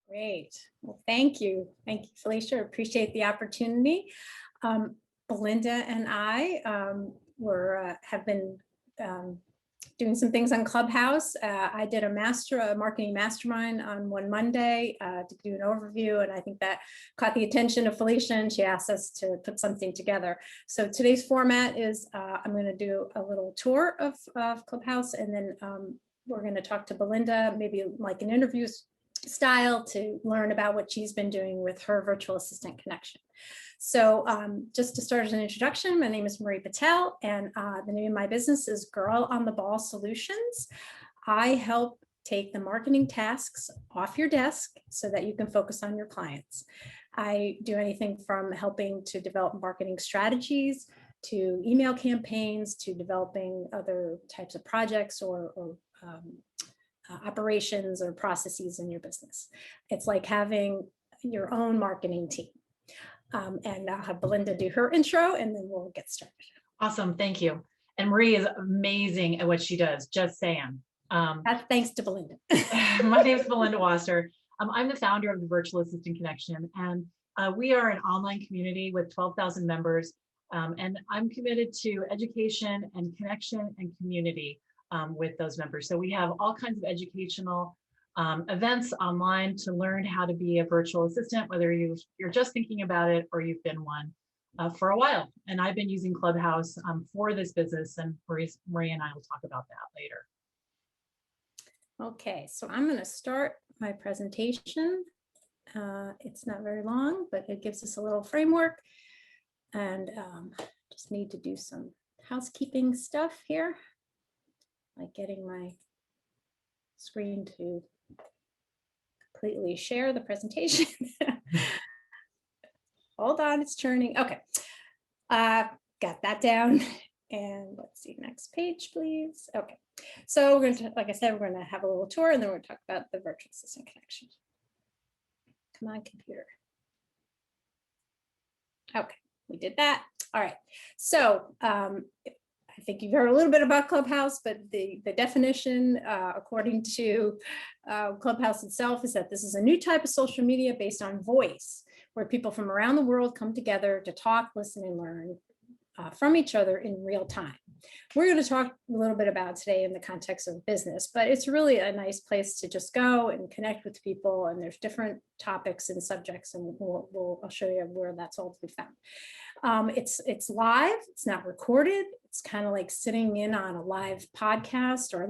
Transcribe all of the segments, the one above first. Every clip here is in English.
Great. Well, thank you. Thank you, Felicia. Appreciate the opportunity. Belinda and I have been doing some things on Clubhouse. I did a marketing mastermind on one Monday to do an overview, and I think that caught the attention of Felicia, and she asked us to put something together. So today's format is I'm going to do a little tour of Clubhouse, and then we're going to talk to Belinda, maybe like an interview style, to learn about what she's been doing with her virtual assistant connection. So just to start as an introduction, my name is Marie Patel, and the name of my business is Girl on the Ball Solutions. I help take the marketing tasks off your desk so that you can focus on your clients. I do anything from helping to develop marketing strategies, to email campaigns, to developing other types of projects or operations or processes in your business. It's like having your own marketing team. And I'll have Belinda do her intro, and then we'll get started. Awesome, thank you. And Marie is amazing at what she does, just saying. That's thanks to Belinda. My name is Belinda Wasser. I'm the founder of the Virtual Assistant Connection, and we are an online community with 12,000 members. And I'm committed to education and connection and community with those members. So we have all kinds of educational events online to learn how to be a virtual assistant, whether you're just thinking about it or you've been one for a while. And I've been using Clubhouse for this business, and Marie and I will talk about that later. Okay, so I'm going to start my presentation. It's not very long, but it gives us a little framework, and just need to do some housekeeping stuff here, like getting my screen to completely share the presentation. Hold on, it's churning. Okay, got that down. And let's see, next page, please. Okay, so we're going to, like I said, we're going to have a little tour, and then we're going to talk about the virtual assistant connection. Come on, computer. Okay, we did that. All right, so I think you've heard a little bit about Clubhouse, but the definition, according to Clubhouse itself, is that this is a new type of social media based on voice, where people from around the world come together to talk, listen, and learn from each other in real time. We're going to talk a little bit about today in the context of business, but it's really a nice place to just go and connect with people, and there's different topics and subjects, and I'll show you where that's all to be found. It's live, it's not recorded. It's kind of like sitting in on a live podcast, or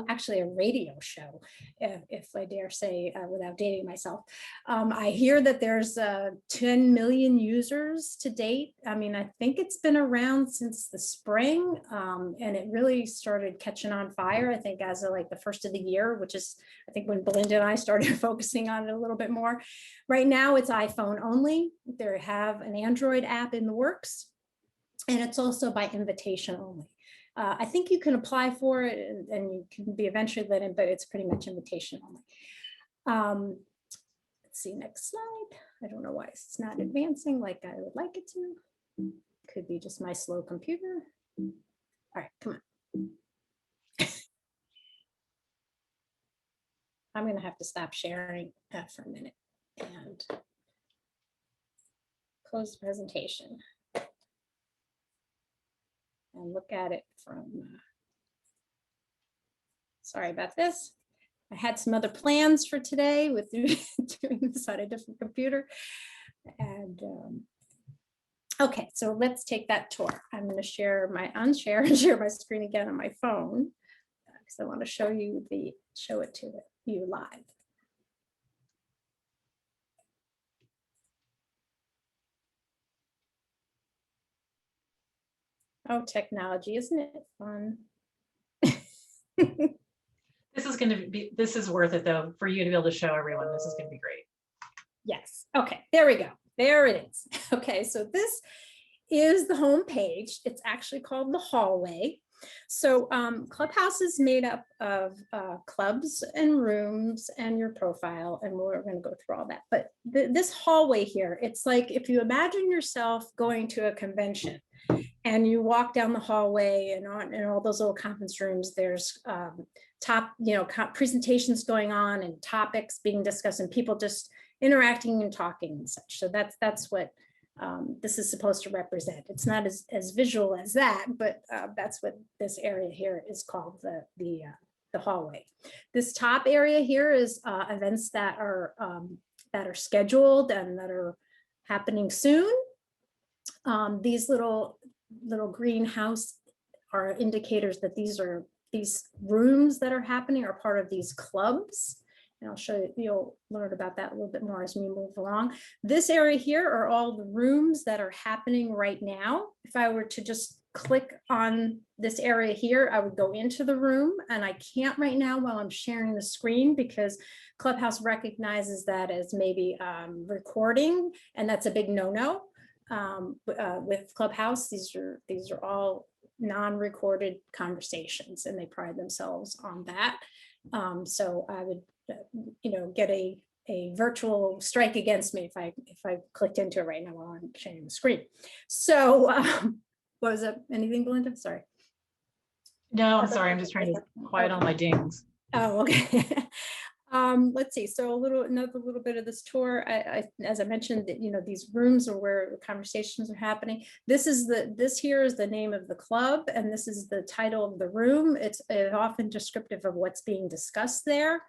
actually a radio show, if I dare say, without dating myself. I hear that there's 10 million users to date. I mean, I think it's been around since the spring, and it really started catching on fire, I think, as of like the first of the year, which is, I think, when Belinda and I started focusing on it a little bit more. Right now, it's iPhone only. They have an Android app in the works, and it's also by invitation only. I think you can apply for it, and you can be eventually let in, but it's pretty much invitation only. Let's see, next slide. I don't know why it's not advancing like I would like it to. Could be just my slow computer. All right, come on. I'm gonna have to stop sharing for a minute and close the presentation and look at it from, sorry about this. I had some other plans for today with doing this on a different computer. And okay, so let's take that tour. I'm going to unshare and share my screen again on my phone, because I want to show it to you live. Oh, technology, isn't it fun? This is worth it though, for you to be able to show everyone. This is going to be great. Yes. Okay, there we go. There it is. Okay, so this is the home page. It's actually called the hallway. So Clubhouse is made up of clubs and rooms and your profile, and we're going to go through all that. But this hallway here, it's like if you imagine yourself going to a convention, and you walk down the hallway and on in all those little conference rooms, there's presentations going on and topics being discussed and people just interacting and talking and such. So that's what this is supposed to represent. It's not as visual as that, but that's what this area here is called, the hallway. This top area here is events that are scheduled and that are happening soon. These little greenhouse are indicators that these rooms that are happening are part of these clubs. And I'll show you, you'll learn about that a little bit more as we move along. This area here are all the rooms that are happening right now. If I were to just click on this area here, I would go into the room, and I can't right now while I'm sharing the screen because Clubhouse recognizes that as maybe recording, and that's a big no-no with Clubhouse. These are all non-recorded conversations, and they pride themselves on that. So I would get a virtual strike against me if I clicked into it right now while I'm sharing the screen. So what was it? Anything, Belinda? Sorry. No, I'm sorry. I'm just trying to quiet all my dings. Oh, okay. Let's see. So another little bit of this tour. As I mentioned, that these rooms are where the conversations are happening. This here is the name of the club, and this is the title of the room. It's often descriptive of what's being discussed there.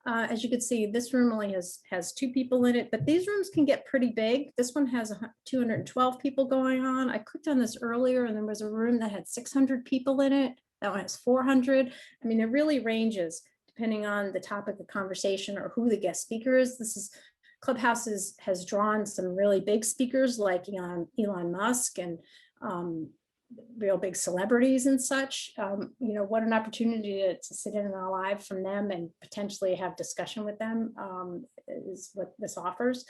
As you can see, this room only has 2 people in it, but these rooms can get pretty big. This one has 212 people going on. I clicked on this earlier, and there was a room that had 600 people in it. That one has 400. I mean, it really ranges depending on the topic of conversation or who the guest speaker is. Clubhouse has drawn some really big speakers like Elon Musk and real big celebrities and such. What an opportunity to sit in on a live from them and potentially have discussion with them is what this offers.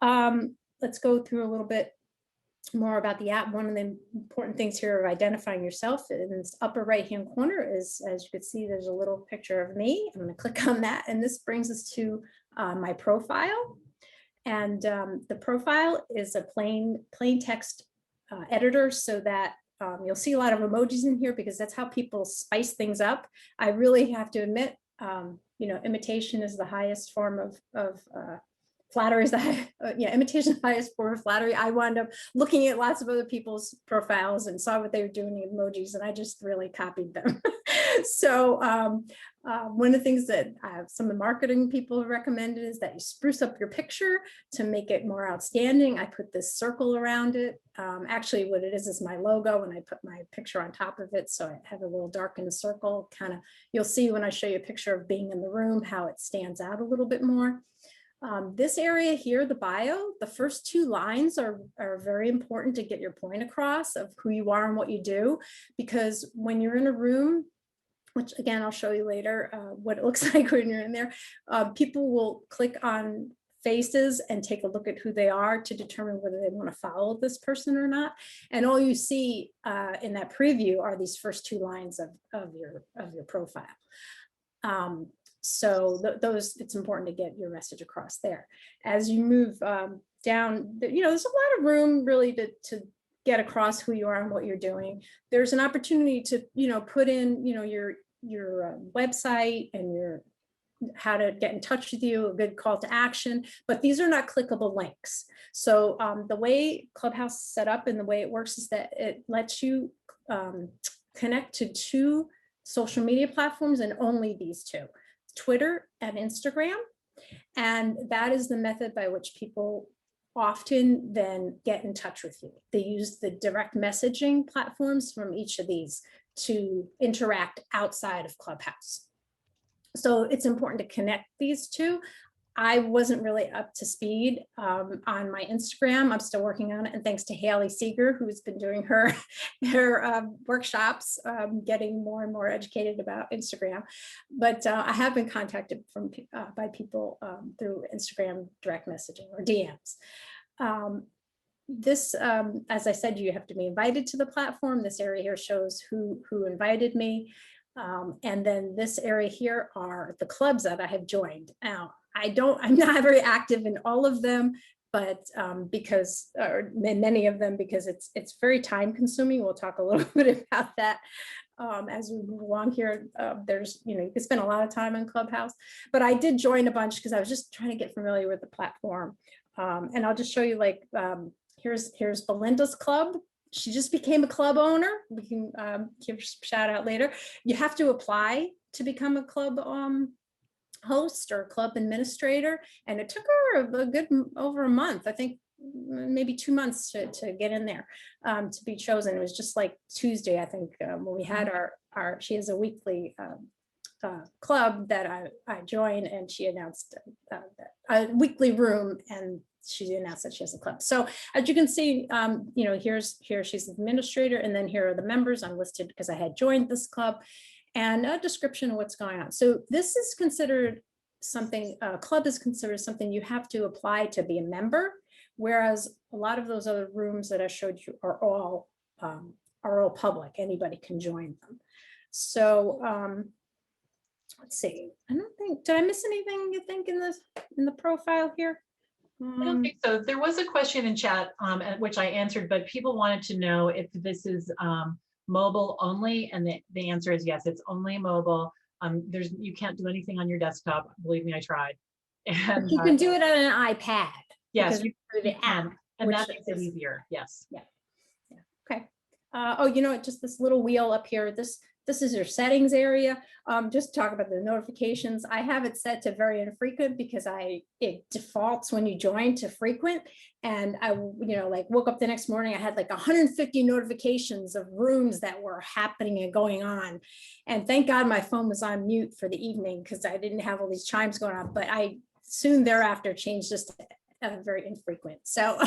Let's go through a little bit more about the app. One of the important things here of identifying yourself in this upper right hand corner is, as you can see, there's a little picture of me. I'm going to click on that, and this brings us to my profile. And the profile is a plain text editor, so that you'll see a lot of emojis in here because that's how people spice things up. I really have to admit, imitation is the highest form of flattery is imitation is the highest form of flattery. I wound up looking at lots of other people's profiles and saw what they were doing in emojis, and I just really copied them. So one of the things that some of the marketing people have recommended is that you spruce up your picture to make it more outstanding. I put this circle around it. Actually, what it is my logo, and I put my picture on top of it, so I have a little darkened circle. You'll see when I show you a picture of being in the room how it stands out a little bit more. This area here, the bio, the first 2 lines are very important to get your point across of who you are and what you do, because when you're in a room, which again, I'll show you later what it looks like when you're in there, people will click on faces and take a look at who they are to determine whether they want to follow this person or not. And all you see in that preview are these first 2 lines of your profile. So it's important to get your message across there. As you move down, there's a lot of room really to get across who you are and what you're doing. There's an opportunity to, put in, your website and how to get in touch with you, a good call to action, but these are not clickable links. So the way Clubhouse is set up and the way it works is that it lets you connect to 2 social media platforms, and only these 2. Twitter and Instagram. And that is the method by which people often then get in touch with you. They use the direct messaging platforms from each of these to interact outside of Clubhouse. So it's important to connect these 2. I wasn't really up to speed on my Instagram. I'm still working on it. And thanks to Haley Seeger, who's been doing her workshops, getting more and more educated about Instagram. But I have been contacted by people through Instagram direct messaging or DMs. As I said, you have to be invited to the platform. This area here shows who invited me. And then this area here are the clubs that I have joined. Now, I'm not very active in all of them, but because, or many of them, because it's very time consuming. We'll talk a little bit about that as we move along here. There's, you can spend a lot of time on Clubhouse, but I did join a bunch because I was just trying to get familiar with the platform. And I'll just show you, like, here's Belinda's club. She just became a club owner. We can give a shout out later. You have to apply to become a club host or club administrator, and it took her a good over a month, I think maybe 2 months to get in there, to be chosen. It was just like Tuesday, I think, when we had our she has a weekly club that I joined, and she announced a weekly room, and she announced that she has a club. So as you can see, here she's the administrator, and then here are the members. I'm listed because I had joined this club, and a description of what's going on. So this is considered something, a club is considered something you have to apply to be a member, whereas a lot of those other rooms that I showed you are all public. Anybody can join them. So let's see. I don't think, did I miss anything, you think, in the profile here? I don't think so. There was a question in chat, which I answered, but people wanted to know if this is mobile only, and the answer is yes, it's only mobile. You can't do anything on your desktop. Believe me, I tried. And you can do it on an iPad. Yes, you the app, and that makes it easier. Yes. Yeah. Okay. Oh, just this little wheel up here. This is your settings area. Just talk about the notifications. I have it set to very infrequent because it defaults when you join to frequent. And I, like, woke up the next morning, I had like 150 notifications of rooms that were happening and going on. And thank God my phone was on mute for the evening because I didn't have all these chimes going on. But I soon thereafter changed this to very infrequent. So,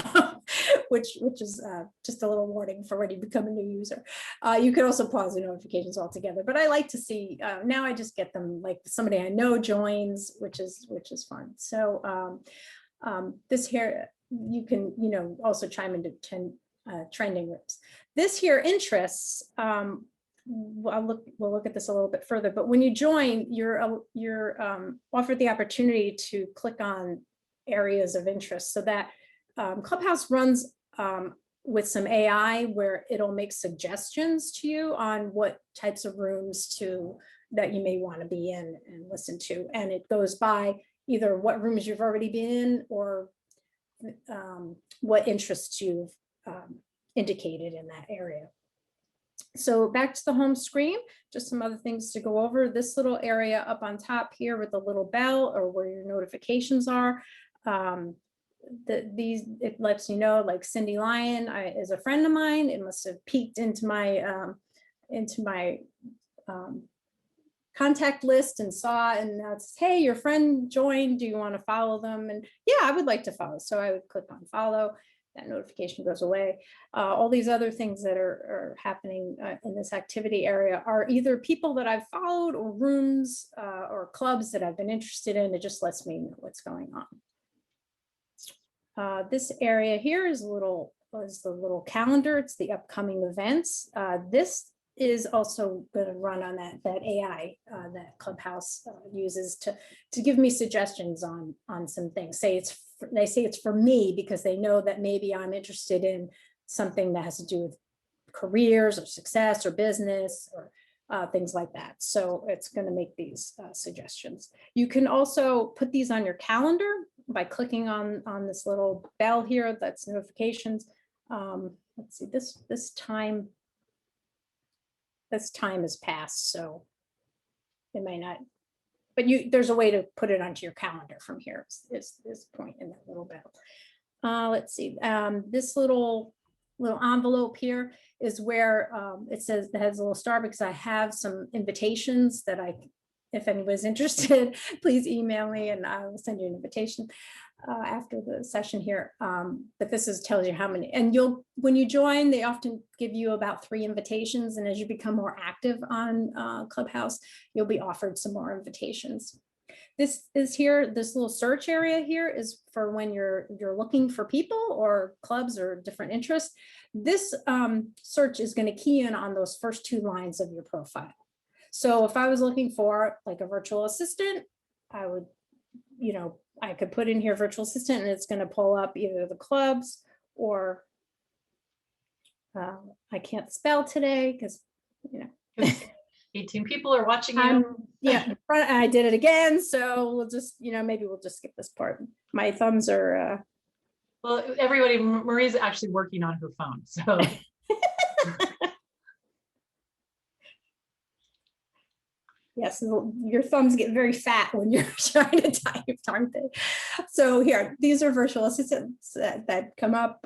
which is just a little warning for when you become a new user. You can also pause the notifications altogether, but I like to see, now I just get them like somebody I know joins, which is fun. So this here, you can, also chime into trending rooms. This here interests, we'll look at this a little bit further, but when you join, you're offered the opportunity to click on areas of interest, so that Clubhouse runs with some AI where it'll make suggestions to you on what types of rooms that you may want to be in and listen to. And it goes by either what rooms you've already been in or what interests you've indicated in that area. So back to the home screen, just some other things to go over. This little area up on top here with the little bell, or where your notifications are. It lets you know, like Cindy Lyon is a friend of mine. It must have peeked into my contact list and saw, and now it's, hey, your friend joined, do you want to follow them? And yeah, I would like to follow. So I would click on follow. That notification goes away. All these other things that are happening in this activity area are either people that I've followed or rooms or clubs that I've been interested in. It just lets me know what's going on. This area here is the little calendar. It's the upcoming events. This is also going to run on that AI that Clubhouse uses to give me suggestions on some things. They say it's for me because they know that maybe I'm interested in something that has to do with careers or success or business or things like that. So it's going to make these suggestions. You can also put these on your calendar by clicking on this little bell here. That's notifications. Let's see, this time has passed, so it might not, but there's a way to put it onto your calendar from here, is this point in that little bell. Let's see, this little envelope here is where it says, it has a little star because I have some invitations that if anybody's interested, please email me and I will send you an invitation after the session here. But this tells you how many, and when you join, they often give you about 3 invitations. And as you become more active on Clubhouse, you'll be offered some more invitations. This little search area here is for when you're looking for people or clubs or different interests. This search is going to key in on those first 2 lines of your profile. So if I was looking for like a virtual assistant, I would you know, I could put in here virtual assistant and it's going to pull up either the clubs or I can't spell today because, you know, 18 people are watching you. Yeah, I did it again. So we'll just, you know, maybe we'll just skip this part. My thumbs are. Well, everybody, Marie's actually working on her phone. So. Yes, your thumbs get very fat when you're trying to type, aren't they? So here, these are virtual assistants that come up,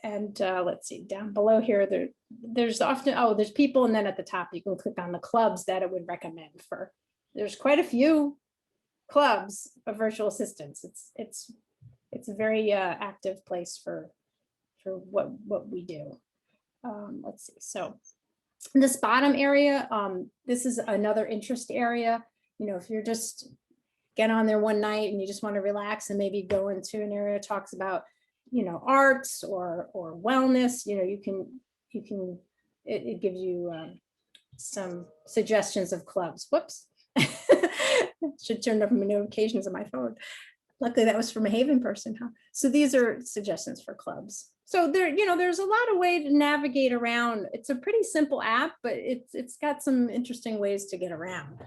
and let's see, down below here, there's often, there's people, and then at the top you can click on the clubs that it would recommend for. There's quite a few clubs of virtual assistants. It's a very active place for what we do. Let's see, so. This bottom area, this is another interest area. You know, if you're just get on there one night and you just want to relax and maybe go into an area that talks about, you know, arts or wellness, you know, it gives you some suggestions of clubs. Whoops. Should turn up my notifications on my phone. Luckily that was from a HAYVN person, huh? So these are suggestions for clubs. So there, you know, there's a lot of way to navigate around. It's a pretty simple app, but it's got some interesting ways to get around.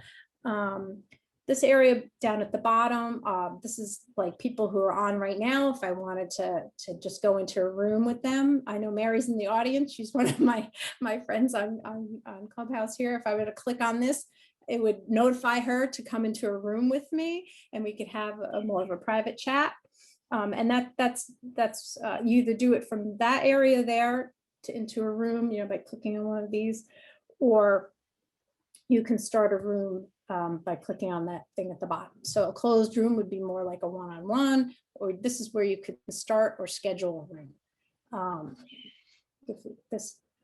This area down at the bottom, this is like people who are on right now. If I wanted to just go into a room with them, I know Mary's in the audience. She's one of my friends on Clubhouse here. If I were to click on this, it would notify her to come into a room with me, and we could have more of a private chat. And that's you either do it from that area there into a room, you know, by clicking on one of these, or you can start a room by clicking on that thing at the bottom. So a closed room would be more like a one-on-one, or this is where you could start or schedule a room.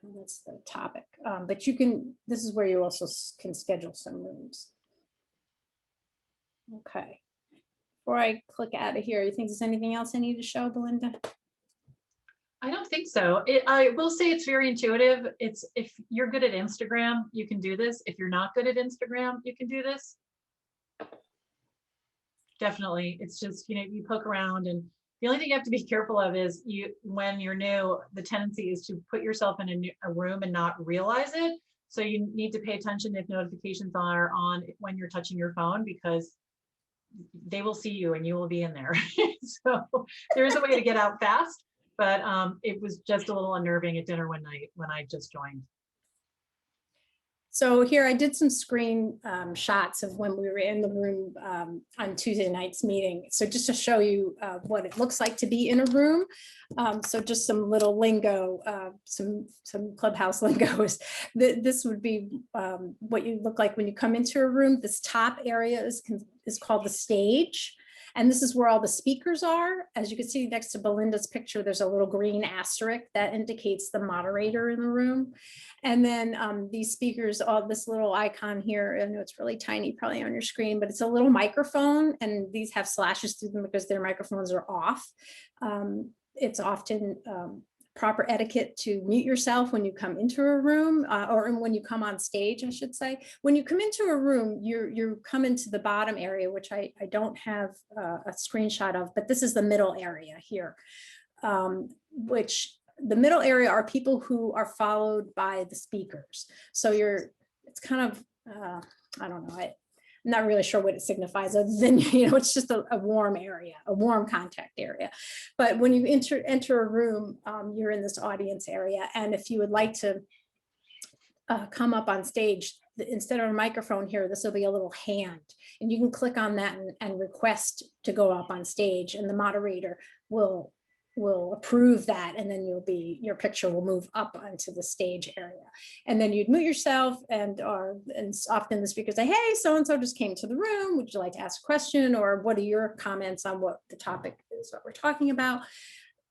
That's the topic, but you can, this is where you also can schedule some rooms. Okay. Before I click out of here, you think there's anything else I need to show, Belinda? I don't think so. I will say it's very intuitive. It's, if you're good at Instagram, you can do this. If you're not good at Instagram, you can do this. Definitely. It's just, you know, you poke around, and the only thing you have to be careful of is when you're new, the tendency is to put yourself in a room and not realize it. So you need to pay attention if notifications are on when you're touching your phone, because they will see you and you will be in there. So there is a way to get out fast, but it was just a little unnerving at dinner one night when I just joined. So here I did some screen shots of when we were in the room on Tuesday night's meeting. So just to show you what it looks like to be in a room. So just some little lingo, some Clubhouse lingo is this would be what you look like when you come into a room. This top area is called the stage. And this is where all the speakers are. As you can see next to Belinda's picture, there's a little green asterisk that indicates the moderator in the room. And then these speakers, all this little icon here, I know it's really tiny probably on your screen, but it's a little microphone, and these have slashes through them because their microphones are off. It's often proper etiquette to mute yourself when you come into a room, or when you come on stage, I should say. When you come into a room, you come into the bottom area, which I don't have a screenshot of, but this is the middle area here, which the middle area are people who are followed by the speakers. So it's kind of, I don't know, I'm not really sure what it signifies other than, you know, it's just a warm area, a warm contact area. But when you enter a room, you're in this audience area. And if you would like to come up on stage, instead of a microphone here, this will be a little hand. And you can click on that and request to go up on stage, and the moderator will approve that, and then your picture will move up onto the stage area. And then you'd mute yourself, and often the speakers say, hey, so-and-so just came to the room, would you like to ask a question, or what are your comments on what the topic is, what we're talking about?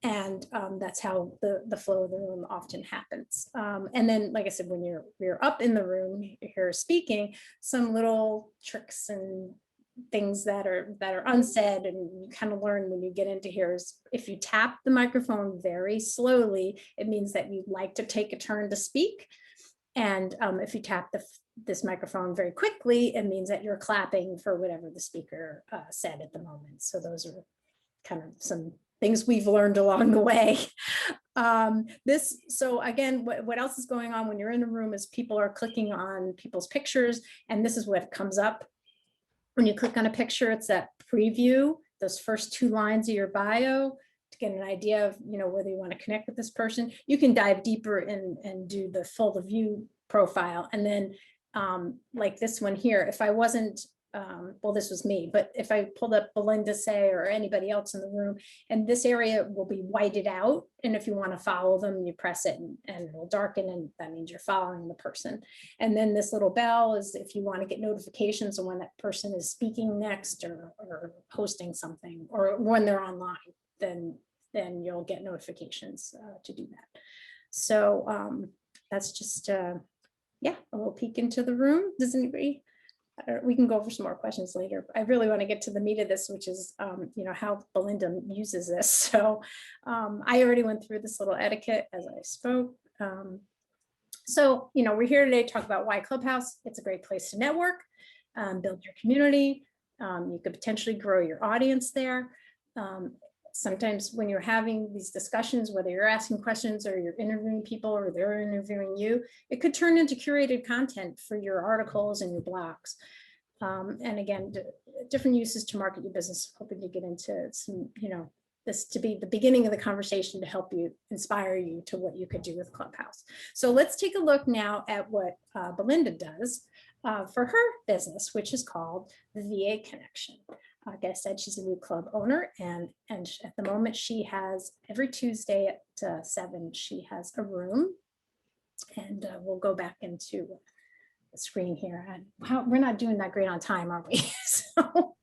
And that's how the flow of the room often happens. And then, like I said, when you're up in the room, you're speaking, some little tricks and things that are unsaid, and you kind of learn when you get into here, is if you tap the microphone very slowly, it means that you'd like to take a turn to speak. And if you tap this microphone very quickly, it means that you're clapping for whatever the speaker said at the moment. So those are kind of some things we've learned along the way. So again, what else is going on when you're in a room is people are clicking on people's pictures, and this is what comes up. When you click on a picture, it's that preview, those first 2 lines of your bio, to get an idea of, whether you want to connect with this person. You can dive deeper and do the full view profile. And then like this one here, if I wasn't, well, this was me, but if I pulled up Belinda, say, or anybody else in the room, and this area will be whited out. And if you want to follow them, you press it and it'll darken, and that means you're following the person. And then this little bell is if you want to get notifications of when that person is speaking next or hosting something, or when they're online, then you'll get notifications to do that. So that's just, yeah, a little peek into the room. Does anybody? We can go over some more questions later. I really want to get to the meat of this, which is, how Belinda uses this. So I already went through this little etiquette as I spoke. So, we're here today to talk about why Clubhouse. It's a great place to network, build your community. You could potentially grow your audience there. Sometimes when you're having these discussions, whether you're asking questions or you're interviewing people or they're interviewing you, it could turn into curated content for your articles and your blogs. And again, different uses to market your business, hoping to get into some, this to be the beginning of the conversation to help you, inspire you to what you could do with Clubhouse. So let's take a look now at what Belinda does for her business, which is called the VA Connection. Like I said, she's a new club owner, and at the moment she has every Tuesday at 7, she has a room, and we'll go back into the screen here. And we're not doing that great on time, are we? So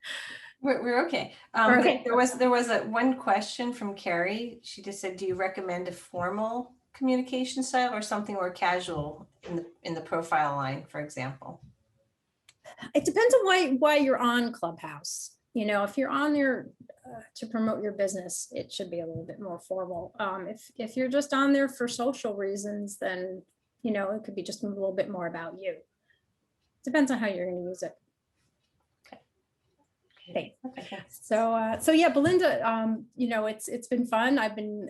we're okay. Okay. There was one question from Carrie. She just said, do you recommend a formal communication style or something more casual in the profile line, for example? It depends on why you're on Clubhouse. If you're on there to promote your business, it should be a little bit more formal. If you're just on there for social reasons, then it could be just a little bit more about you. Depends on how you're going to use it. Okay. So yeah, Belinda, it's been fun. I've been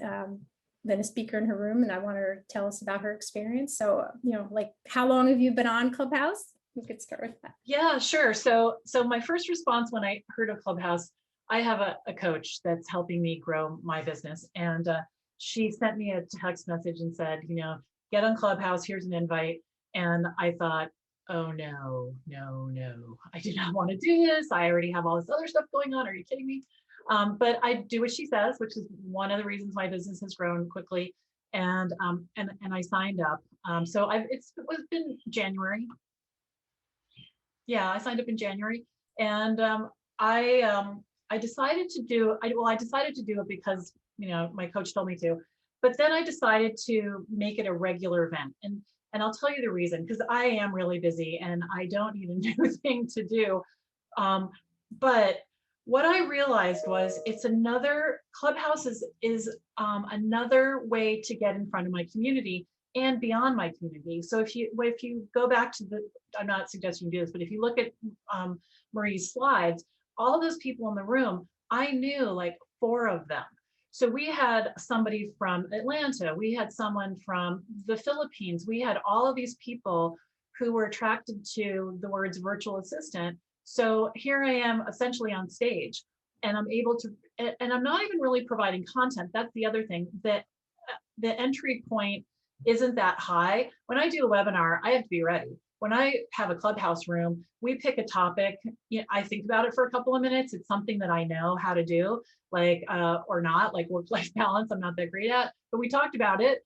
a speaker in her room, and I want her to tell us about her experience. So like, how long have you been on Clubhouse? We could start with that. Yeah, sure. So my first response when I heard of Clubhouse, I have a coach that's helping me grow my business. And she sent me a text message and said, get on Clubhouse, here's an invite. And I thought, oh, no, I do not want to do this. I already have all this other stuff going on. Are you kidding me? But I do what she says, which is one of the reasons my business has grown quickly. And I signed up. So it's been January. Yeah, I signed up in January, and I decided to do. I decided to do it because my coach told me to, but then I decided to make it a regular event, and I'll tell you the reason, because I am really busy and I don't need a new thing to do. But what I realized was it's another Clubhouse is another way to get in front of my community and beyond my community. So if you go back to I'm not suggesting you do this, but if you look at Marie's slides, all of those people in the room, I knew like 4 of them. So we had somebody from Atlanta, we had someone from the Philippines, we had all of these people who were attracted to the words virtual assistant. So here I am essentially on stage, and I'm able to, and I'm not even really providing content. That's the other thing, that the entry point isn't that high. When I do a webinar, I have to be ready. When I have a Clubhouse room, we pick a topic. I think about it for a couple of minutes. It's something that I know how to do, like, or not, like work-life balance, I'm not that great at, but we talked about it.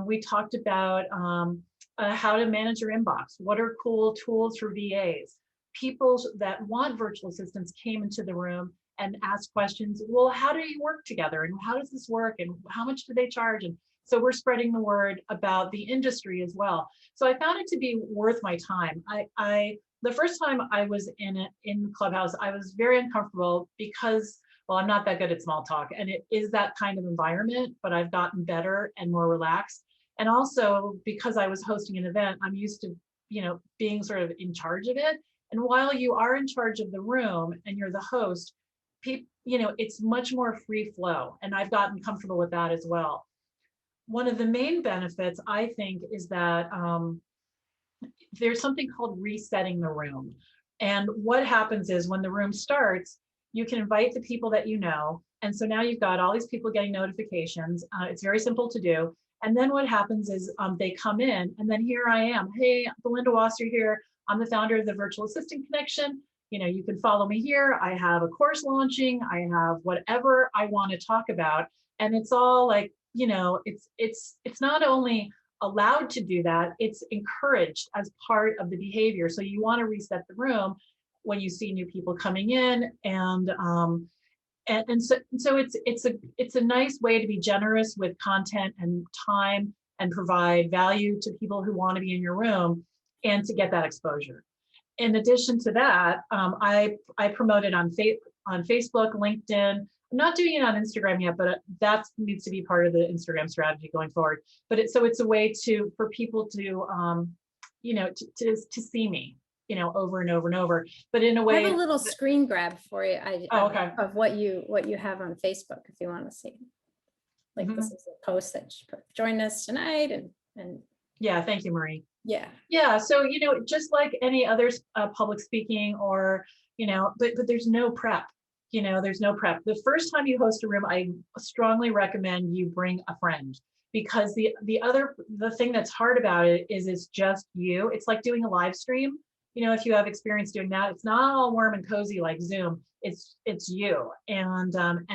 We talked about how to manage your inbox. What are cool tools for VAs? People that want virtual assistants came into the room and asked questions. Well, how do you work together? And how does this work? And how much do they charge? And so we're spreading the word about the industry as well. So I found it to be worth my time. The first time I was in Clubhouse, I was very uncomfortable because, well, I'm not that good at small talk, and it is that kind of environment, but I've gotten better and more relaxed. And also because I was hosting an event, I'm used to, being sort of in charge of it. And while you are in charge of the room and you're the host, it's much more free flow. And I've gotten comfortable with that as well. One of the main benefits, I think, is that there's something called resetting the room. And what happens is when the room starts, you can invite the people that you know. And so now you've got all these people getting notifications. It's very simple to do. And then what happens is they come in, and then here I am. Hey, Belinda Wasser here. I'm the founder of the Virtual Assistant Connection. You can follow me here. I have a course launching. I have whatever I want to talk about. And it's all like, it's not only allowed to do that, it's encouraged as part of the behavior. So you want to reset the room when you see new people coming in, and so it's a nice way to be generous with content and time and provide value to people who want to be in your room and to get that exposure. In addition to that, I promote it on Facebook, LinkedIn. I'm not doing it on Instagram yet, but that needs to be part of the Instagram strategy going forward. But it's a way for people to to see me, over and over and over, but in a way. I have a little screen grab for you. Okay. Of what you have on Facebook, if you want to see. Like this is a post that you put, join us tonight, and yeah, thank you, Marie. Yeah. So just like any other public speaking, or but there's no prep. There's no prep. The first time you host a room, I strongly recommend you bring a friend, because the thing that's hard about it is it's just you. It's like doing a live stream. If you have experience doing that, it's not all warm and cozy like Zoom. It's you. And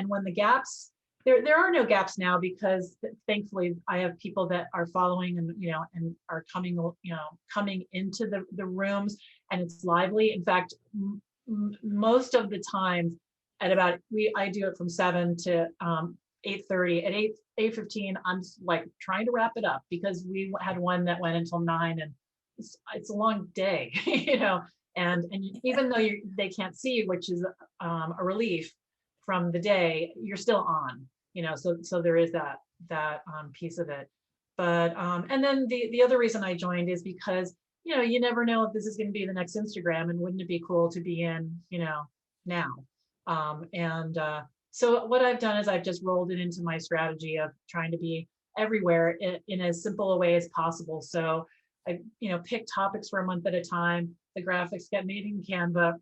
when the gaps, there are no gaps now, because thankfully I have people that are following and and are coming into the rooms, and it's lively. In fact, most of the time at about I do it from 7 to 8:30. At 8:15, I'm like trying to wrap it up, because we had one that went until 9, and it's a long day, and even though they can't see you, which is a relief from the day, you're still on, so there is that piece of it. But and then the other reason I joined is because you never know if this is going to be the next Instagram, and wouldn't it be cool to be in now. So what I've done is I've just rolled it into my strategy of trying to be everywhere in as simple a way as possible. So I pick topics for a month at a time. The graphics get made in Canva,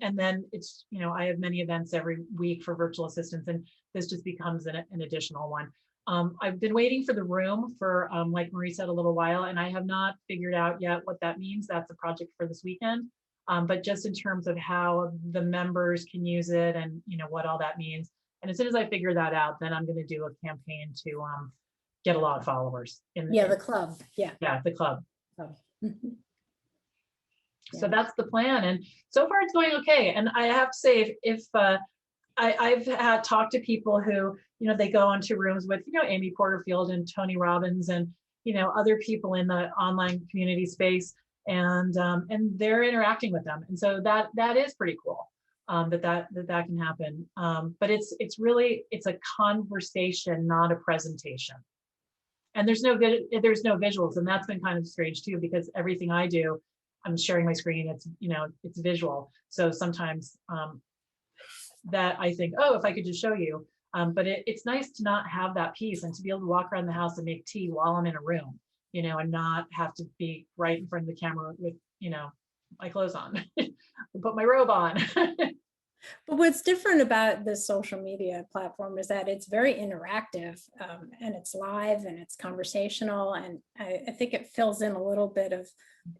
and then it's I have many events every week for virtual assistants, and this just becomes an additional one. I've been waiting for the room for like Marie said, a little while, and I have not figured out yet what that means. That's a project for this weekend. But just in terms of how the members can use it, and what all that means. And as soon as I figure that out, then I'm going to do a campaign to get a lot of followers the club. Yeah, the club. Oh. So that's the plan, and so far it's going okay. And I have to say, if I've had talked to people who they go into rooms with Amy Porterfield and Tony Robbins, and other people in the online community space, and they're interacting with them, and so that is pretty cool. That can happen. But it's a conversation, not a presentation. And there's no visuals, and that's been kind of strange too, because everything I do, I'm sharing my screen. It's it's visual. So sometimes that I think, oh, if I could just show you. But it's nice to not have that piece, and to be able to walk around the house and make tea while I'm in a room, and not have to be right in front of the camera with my clothes on, put my robe on. But what's different about the social media platform is that it's very interactive, and it's live, and it's conversational. And I think it fills in a little bit of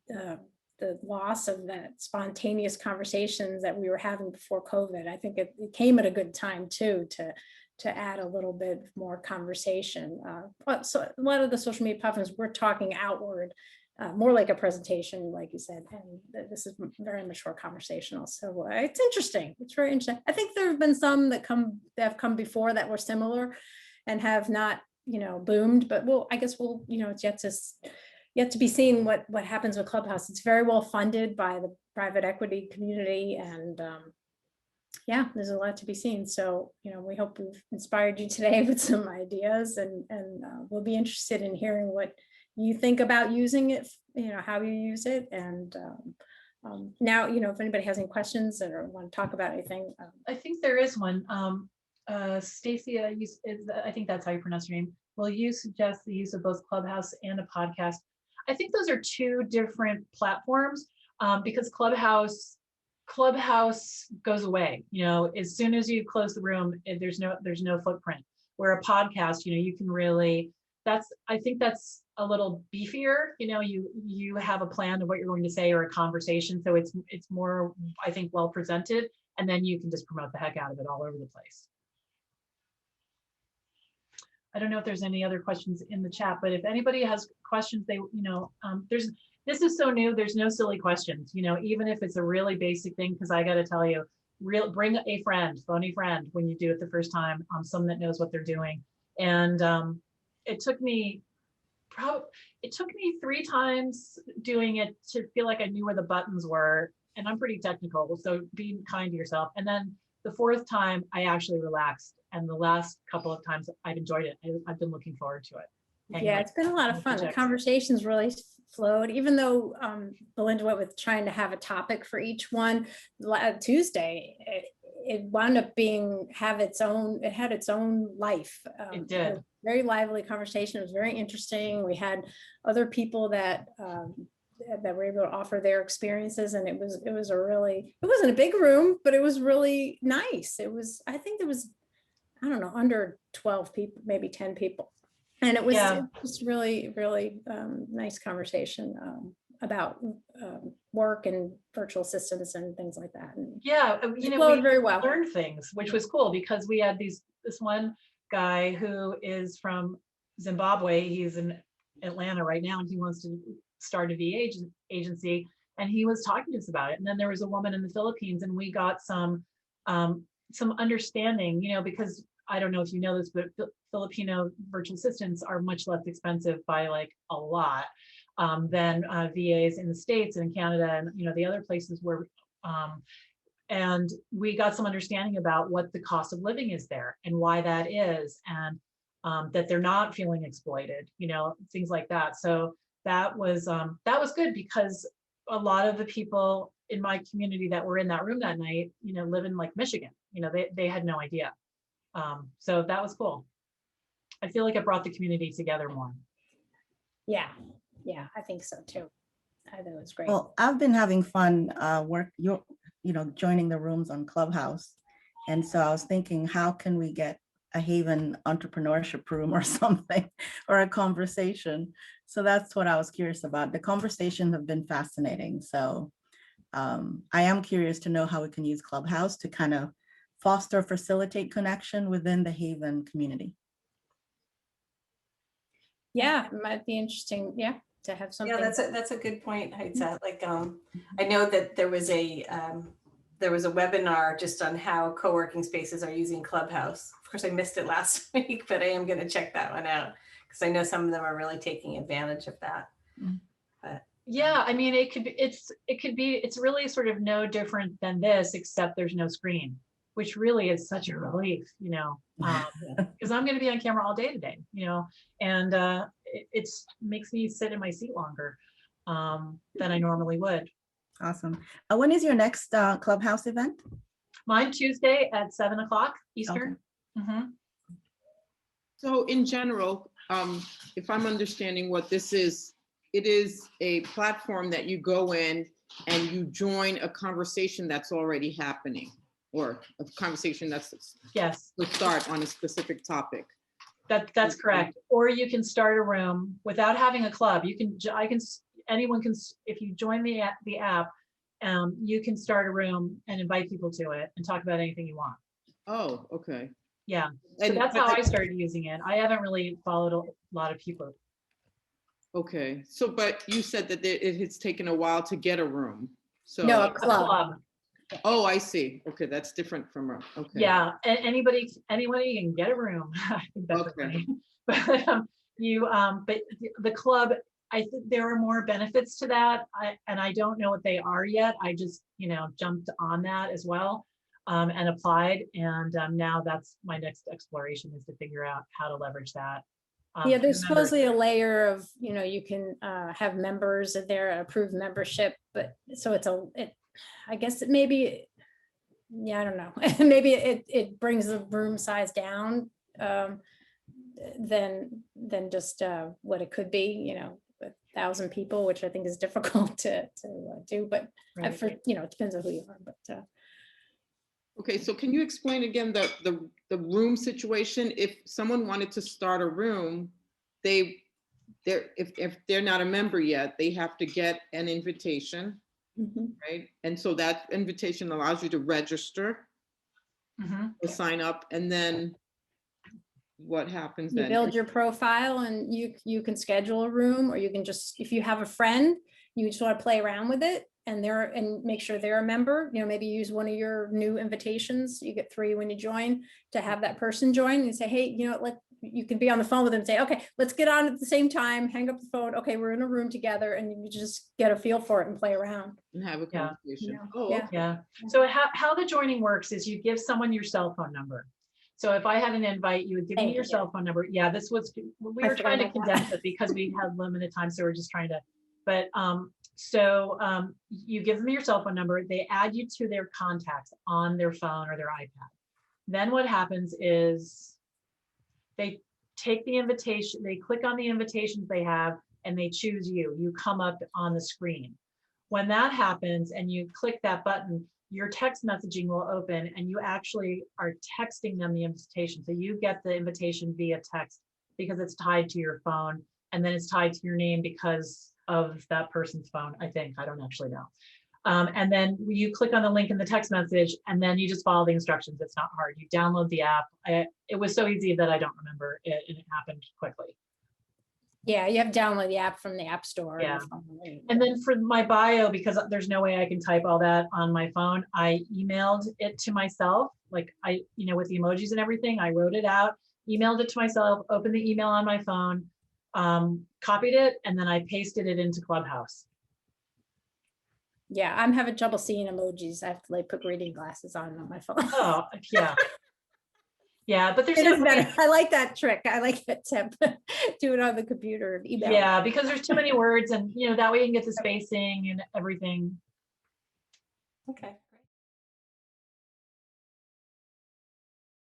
the loss of that spontaneous conversations that we were having before COVID. I think it came at a good time too, to add a little bit more conversation. So a lot of the social media platforms, we're talking outward, more like a presentation, like you said, and this is very much more conversational. So it's interesting. It's very interesting. I think there have been some that have come before that were similar and have not, boomed. But I guess it's yet to be seen what happens with Clubhouse. It's very well funded by the private equity community, and yeah, there's a lot to be seen. So, we hope we've inspired you today with some ideas, and we'll be interested in hearing what you think about using it, how you use it. And now, if anybody has any questions or want to talk about anything. I think there is one. Stacia, I think that's how you pronounce your name. Will you suggest the use of both Clubhouse and a podcast? I think those are two different platforms, because Clubhouse goes away. As soon as you close the room, there's no footprint. Where a podcast, you can really. I think that's a little beefier. You have a plan of what you're going to say or a conversation, so it's more, I think, well presented, and then you can just promote the heck out of it all over the place. I don't know if there's any other questions in the chat, but if anybody has questions, this is so new. There's no silly questions, even if it's a really basic thing, because I got to tell you, bring a phony friend when you do it the first time, someone that knows what they're doing. And it took me 3 times doing it to feel like I knew where the buttons were. And I'm pretty technical, so be kind to yourself. And then the 4th time I actually relaxed. And the last couple of times I've enjoyed it. I've been looking forward to it. Yeah, it's been a lot of fun. The conversations really flowed, even though Belinda went with trying to have a topic for each one. Tuesday, it wound up had its own life. It did. A very lively conversation. It was very interesting. We had other people that were able to offer their experiences, and it wasn't a big room, but it was really nice. I think there was, I don't know, under 12 people, maybe 10 people. And it was just really, really nice conversation about work and virtual assistants and things like that. And we very well. learned things, which was cool, because we had this one guy who is from Zimbabwe. He's in Atlanta right now, and he wants to start a VA agency. And he was talking to us about it. And then there was a woman in the Philippines, and we got some understanding, because I don't know if you know this, but Filipino virtual assistants are much less expensive by like a lot than VAs in the States and Canada and the other places where, and we got some understanding about what the cost of living is there and why that is, and that they're not feeling exploited, things like that. So that was good, because a lot of the people in my community that were in that room that night, live in like Michigan. They had no idea. So that was cool. I feel like it brought the community together more. Yeah, I think so too. I think it was great. Well, I've been having fun joining the rooms on Clubhouse. And so I was thinking, how can we get a HAYVN entrepreneurship room or something, or a conversation? So that's what I was curious about. The conversations have been fascinating. So I am curious to know how we can use Clubhouse to kind of foster, facilitate connection within the HAYVN community. Yeah, it might be interesting. Yeah, to have something. Yeah, that's a good point, Haitza. Like, I know that there was a webinar just on how co-working spaces are using Clubhouse. Of course, I missed it last week, but I am going to check that one out, because I know some of them are really taking advantage of that. But yeah, I mean, it's really sort of no different than this, except there's no screen, which really is such a relief, because I'm going to be on camera all day today, and it makes me sit in my seat longer than I normally would. Awesome. When is your next Clubhouse event? Mine Tuesday at 7 o'clock Eastern. Okay. Mm-hmm. So in general, if I'm understanding what this is, it is a platform that you go in and you join a conversation that's already happening, or a conversation that's will start on a specific topic. That's correct. Or you can start a room without having a club. Anyone can, if you join the app, you can start a room and invite people to it and talk about anything you want. Oh, okay. Yeah. So that's how I started using it. I haven't really followed a lot of people. Okay. So, but you said that it has taken a while to get a room. So No, a club. Oh, I see. Okay, that's different from okay. Yeah, anybody can get a room. I think that's okay. But but the club, I think there are more benefits to that. I don't know what they are yet. I just jumped on that as well. and applied. And now that's my next exploration, is to figure out how to leverage that. Yeah, for there's the members. supposedly a layer of, you can have members of their approved membership, but so I guess it maybe, yeah, I don't know. Maybe it brings the room size down than just what it could be, 1,000 people, which I think is difficult to do, but Right. for, it depends on who you are, but Okay, so can you explain again the room situation? If someone wanted to start a room, if they're not a member yet, they have to get an invitation, mhm. right? And so that invitation allows you to register, Mhm. to sign up, and then what happens You then? build your profile and you can schedule a room, or you can just, if you have a friend, you just want to play around with it and make sure they're a member, maybe use one of your new invitations. You get 3 when you join, to have that person join and say, hey, you can be on the phone with them and say, okay, let's get on at the same time, hang up the phone. Okay, we're in a room together, and you just get a feel for it and play around. And have a Yeah. conversation. Yeah. Oh, Yeah. okay. Yeah. So how the joining works is you give someone your cell phone number. So if I had an invite, you would give me Thank your you. cell phone number. Yeah, we I were trying to forgot about that. condense it because we had limited time. So we're just trying to, but so you give them your cell phone number, they add you to their contacts on their phone or their iPad. Then what happens is they take the invitation, they click on the invitations they have, and they choose you. You come up on the screen. When that happens and you click that button, your text messaging will open, and you actually are texting them the invitation. So you get the invitation via text because it's tied to your phone, and then it's tied to your name because of that person's phone, I think. I don't actually know. And then you click on the link in the text message, and then you just follow the instructions. It's not hard. You download the app. It was so easy that I don't remember it, and it happened quickly. Yeah, you have to download the app from the App Store. Yeah. And then for my bio, because there's no way I can type all that on my phone, I emailed it to myself, like with the emojis and everything. I wrote it out, emailed it to myself, opened the email on my phone, copied it, and then I pasted it into Clubhouse. Yeah, I'm having trouble seeing emojis. I have to put reading glasses on my phone. Oh, yeah. Yeah, but there's It is better. I like that trick. I like that tip. Do it on the computer. Email. Yeah, because there's too many words, and that way you can get the spacing and everything. Okay.